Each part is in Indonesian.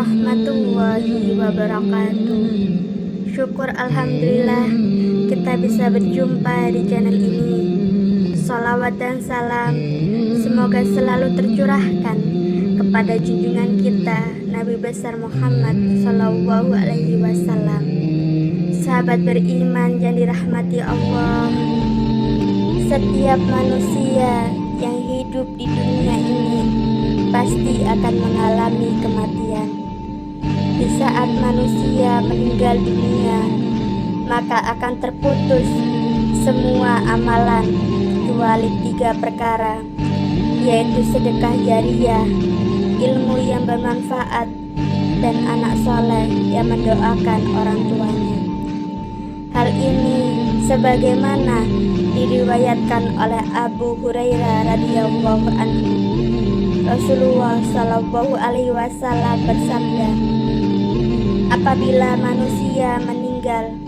warahmatullahi wabarakatuh. Syukur alhamdulillah kita bisa berjumpa di channel ini. Salawat dan salam semoga selalu tercurahkan kepada junjungan kita Nabi besar Muhammad Sallallahu Alaihi Wasallam. Sahabat beriman yang dirahmati Allah, setiap manusia yang hidup di dunia ini pasti akan mengalami kematian. Di saat manusia meninggal dunia, maka akan terputus semua amalan kecuali 3 perkara, yaitu sedekah jariyah, ilmu yang bermanfaat, dan anak soleh yang mendoakan orang tuanya. Hal ini sebagaimana diriwayatkan oleh Abu Hurairah radhiyallahu anhu. Rasulullah Shallallahu Alaihi Wasallam bersabda, apabila manusia meninggal,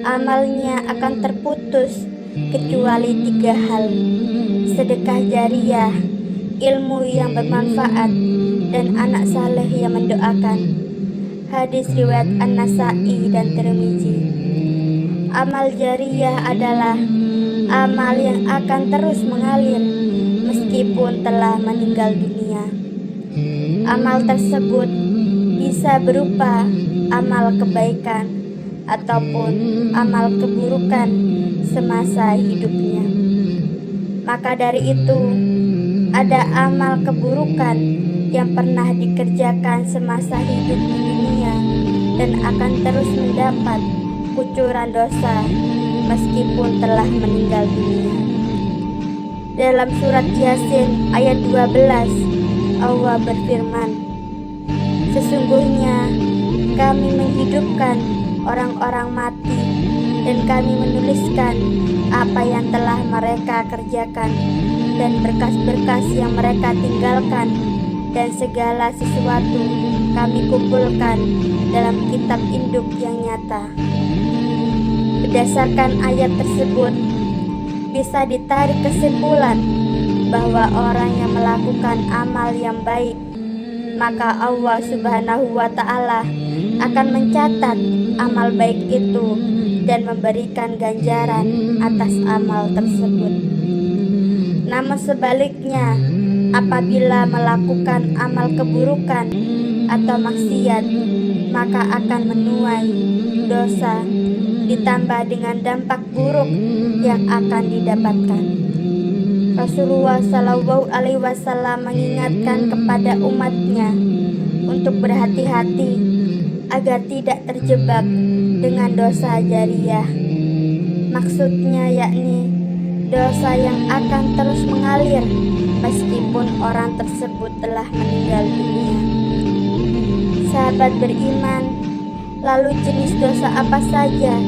amalnya akan terputus kecuali 3 hal: sedekah jariyah, ilmu yang bermanfaat, dan anak saleh yang mendoakan. Hadis riwayat An-Nasa'i dan Tirmizi. Amal jariyah adalah amal yang akan terus mengalir meskipun telah meninggal dunia. Amal tersebut bisa berupa amal kebaikan ataupun amal keburukan semasa hidupnya. Maka dari itu, ada amal keburukan yang pernah dikerjakan semasa hidup di dunia dan akan terus mendapat kucuran dosa meskipun telah meninggal dunia. Dalam surat Yasin ayat 12, Allah berfirman, sesungguhnya kami menghidupkan orang-orang mati dan kami menuliskan apa yang telah mereka kerjakan dan berkas-berkas yang mereka tinggalkan, dan segala sesuatu kami kumpulkan dalam kitab induk yang nyata. Berdasarkan ayat tersebut, bisa ditarik kesimpulan bahwa orang yang melakukan amal yang baik, maka Allah Subhanahu wa Ta'ala akan mencatat amal baik itu dan memberikan ganjaran atas amal tersebut. Namun sebaliknya, apabila melakukan amal keburukan atau maksiat, maka akan menuai dosa ditambah dengan dampak buruk yang akan didapatkan. Rasulullah Shallallahu Alaihi Wasallam mengingatkan kepada umatnya untuk berhati-hati agar tidak terjebak dengan dosa jariyah. Maksudnya yakni dosa yang akan terus mengalir meskipun orang tersebut telah meninggal dunia. Sahabat beriman, lalu jenis dosa apa saja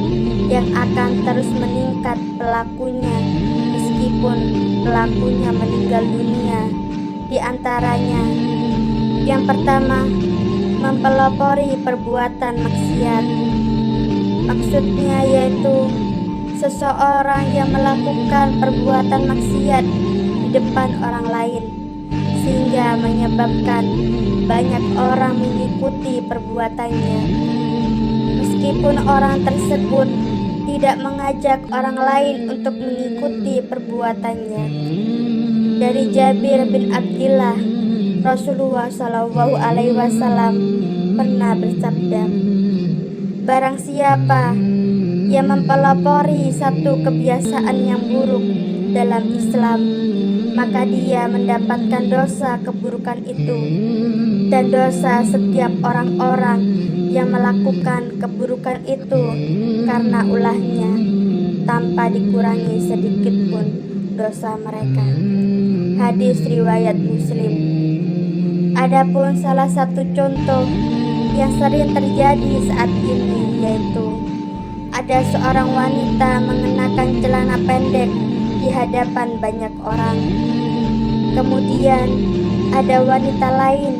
yang akan terus meningkat pelakunya meskipun pelakunya meninggal dunia? Di antaranya, yang pertama, mempelopori perbuatan maksiat. Maksudnya yaitu seseorang yang melakukan perbuatan maksiat di depan orang lain sehingga menyebabkan banyak orang mengikuti perbuatannya, meskipun orang tersebut tidak mengajak orang lain untuk mengikuti perbuatannya. Dari Jabir bin Abdillah, Rasulullah Shallallahu Alaihi Wasallam pernah bersabda, barang siapa yang mempelopori satu kebiasaan yang buruk dalam Islam, maka dia mendapatkan dosa keburukan itu dan dosa setiap orang-orang yang melakukan keburukan itu karena ulahnya, tanpa dikurangi sedikit pun dosa mereka. Hadis riwayat Muslim. Adapun salah satu contoh yang sering terjadi saat ini, yaitu ada seorang wanita mengenakan celana pendek di hadapan banyak orang. Kemudian ada wanita lain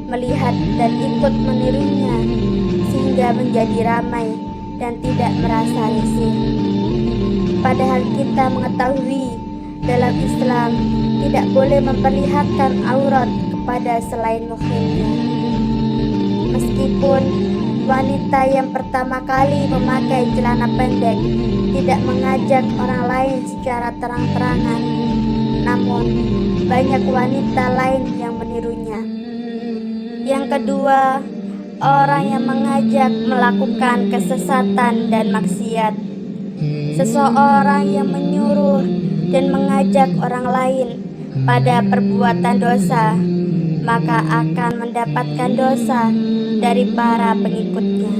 melihat dan ikut menirunya sehingga menjadi ramai dan tidak merasa risih. Padahal kita mengetahui dalam Islam tidak boleh memperlihatkan aurat kepada selain muhrimnya. Meskipun wanita yang pertama kali memakai celana pendek tidak mengajak orang lain secara terang-terangan, namun banyak wanita lain yang menirunya. Yang kedua, orang yang mengajak melakukan kesesatan dan maksiat. Seseorang yang menyuruh dan mengajak orang lain pada perbuatan dosa, maka akan mendapatkan dosa dari para pengikutnya.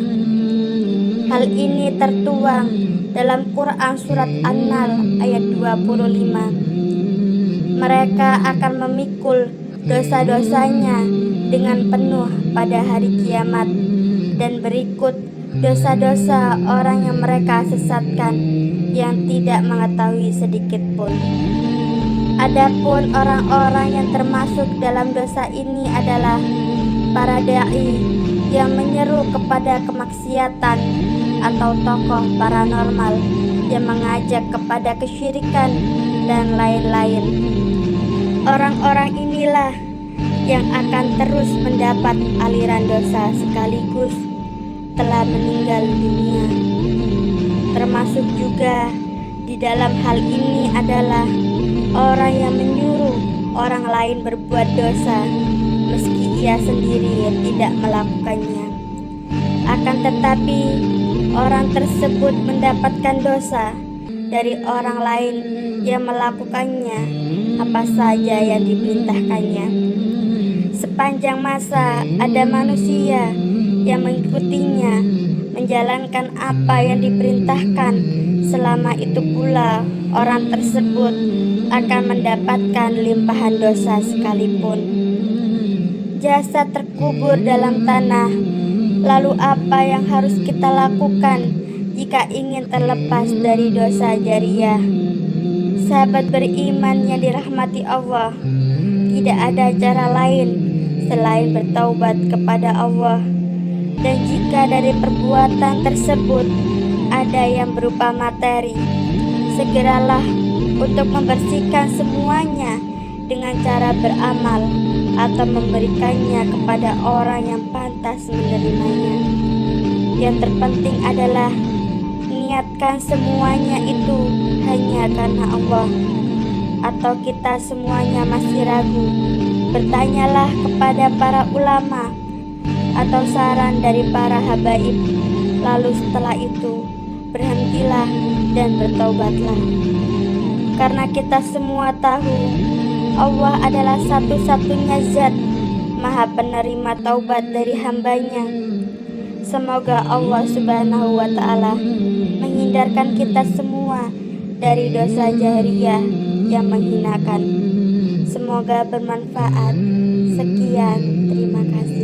Hal ini tertuang dalam Quran Surat An-Nahl ayat 25. Mereka akan memikul dosa-dosanya dengan penuh pada hari kiamat, dan berikut dosa-dosa orang yang mereka sesatkan yang tidak mengetahui sedikit pun. Adapun orang-orang yang termasuk dalam dosa ini adalah para dai yang menyeru kepada kemaksiatan, atau tokoh paranormal yang mengajak kepada kesyirikan dan lain-lain. Orang-orang inilah yang akan terus mendapat aliran dosa sekaligus telah meninggal dunia. Termasuk juga di dalam hal ini adalah orang yang menyuruh orang lain berbuat dosa meski ia sendiri tidak melakukannya. Akan tetapi orang tersebut mendapatkan dosa dari orang lain yang melakukannya apa saja yang diperintahkannya. Sepanjang masa ada manusia yang mengikutinya, menjalankan apa yang diperintahkan, selama itu pula orang tersebut akan mendapatkan limpahan dosa sekalipun. Jasad terkubur dalam tanah. Lalu apa yang harus kita lakukan jika ingin terlepas dari dosa jariah? Sahabat beriman yang dirahmati Allah, tidak ada cara lain selain bertaubat kepada Allah. Dan jika dari perbuatan tersebut ada yang berupa materi, segeralah untuk membersihkan semuanya dengan cara beramal atau memberikannya kepada orang yang pantas menerimanya. Yang terpenting adalah niatkan semuanya itu hanya karena Allah. Atau kita semuanya masih ragu, bertanyalah kepada para ulama atau saran dari para habaib. Lalu setelah itu berhentilah dan bertaubatlah. Karena kita semua tahu Allah adalah satu-satunya zat maha penerima taubat dari hambanya. Semoga Allah Subhanahu wa ta'ala menghindarkan kita semua dari dosa jahiliyah yang menghinakan. Semoga bermanfaat. Sekian, terima kasih.